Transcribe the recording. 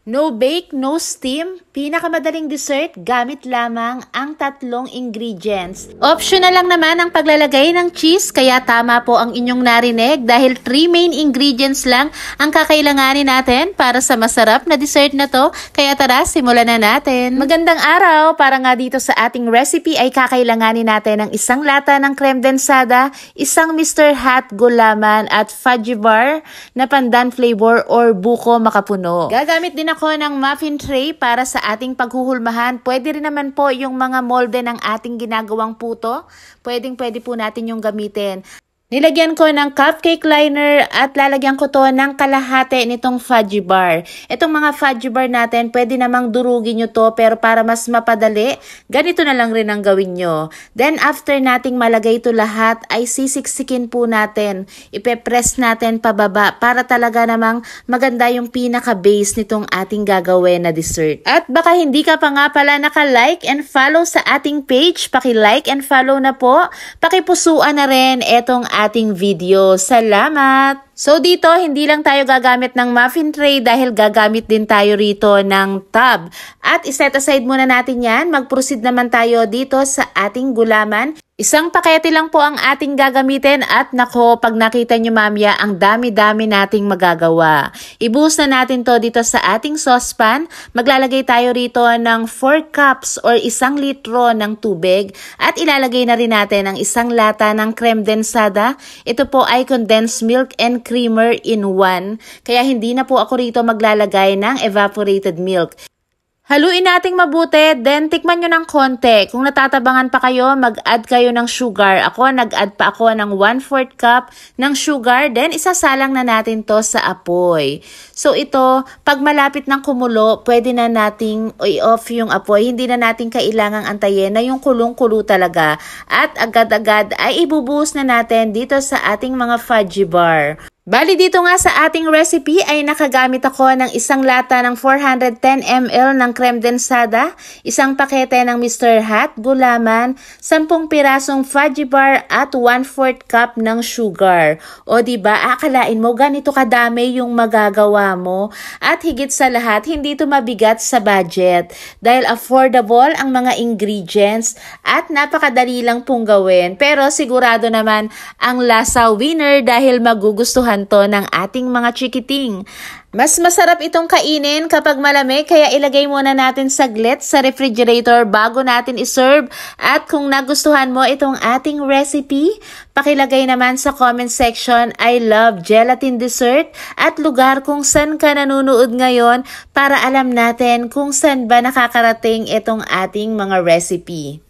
No bake, no steam, pinakamadaling dessert gamit lamang ang 3 ingredients. Optional lang naman ang paglalagay ng cheese, kaya tama po ang inyong narinig dahil 3 main ingredients lang ang kakailanganin natin para sa masarap na dessert na to. Kaya tara, simulan na natin. Magandang araw! Para nga dito sa ating recipe ay kakailanganin natin ng 1 lata ng creme densada, 1 Mr. Hot gulaman at fudgy bar na pandan flavor or buko makapuno. Gagamit din ako ng muffin tray para sa ating paghuhulmahan. Pwede rin naman po yung mga molde ng ating ginagawang puto. Pwede po natin yung gamitin. Nilagyan ko ng cupcake liner at lalagyan ko to ng kalahati nitong fudgy bar. Itong mga fudgy bar natin, pwede namang durugin nyo to, pero para mas mapadali, ganito na lang rin ang gawin nyo. Then after nating malagay ito lahat, ay sisiksikin po natin. Ipe-press natin pababa para talaga namang maganda yung pinaka-base nitong ating gagawin na dessert. At baka hindi ka pa nga pala naka-like and follow sa ating page, paki-like and follow na po. Pakipusuan na rin etong ating video. Salamat! So dito, hindi lang tayo gagamit ng muffin tray dahil gagamit din tayo rito ng tub. At iset aside muna natin yan. Mag-proceed naman tayo dito sa ating gulaman. 1 pakete lang po ang ating gagamitin at nako, pag nakita nyo mamaya, ang dami-dami nating magagawa. Ibuhos na natin to dito sa ating saucepan. Maglalagay tayo rito ng 4 cups or 1 litro ng tubig at ilalagay na rin natin ang 1 lata ng creme densada. Ito po ay condensed milk and creamer in 1. Kaya hindi na po ako rito maglalagay ng evaporated milk. Haluin nating mabuti, then tikman nyo ng konti. Kung natatabangan pa kayo, mag-add kayo ng sugar. Ako, nag-add pa ako ng 1/4 cup ng sugar, then isasalang na natin to sa apoy. So ito, pag malapit ng kumulo, pwede na nating i-off yung apoy. Hindi na natin kailangang antayin na yung kulong-kulo talaga. At agad-agad ay ibubuhos na natin dito sa ating mga fudgy bar. Bali dito nga sa ating recipe ay nakagamit ako ng 1 lata ng 410 ml ng creme densada, 1 pakete ng Mr. Hot gulaman, 10 pirasong fudgy bar at 1/4 cup ng sugar. O diba, akalain mo ganito kadami yung magagawa mo. At higit sa lahat, hindi ito mabigat sa budget dahil affordable ang mga ingredients at napakadali lang pong gawin. Pero sigurado naman ang lasa winner dahil magugustuhan to ng ating mga chikiting. Mas masarap itong kainin kapag malamig, kaya ilagay muna natin saglit sa refrigerator bago natin iserve. At kung nagustuhan mo itong ating recipe, pakilagay naman sa comment section I love gelatin dessert at lugar kung saan ka nanonood ngayon para alam natin kung saan ba nakakarating itong ating mga recipe.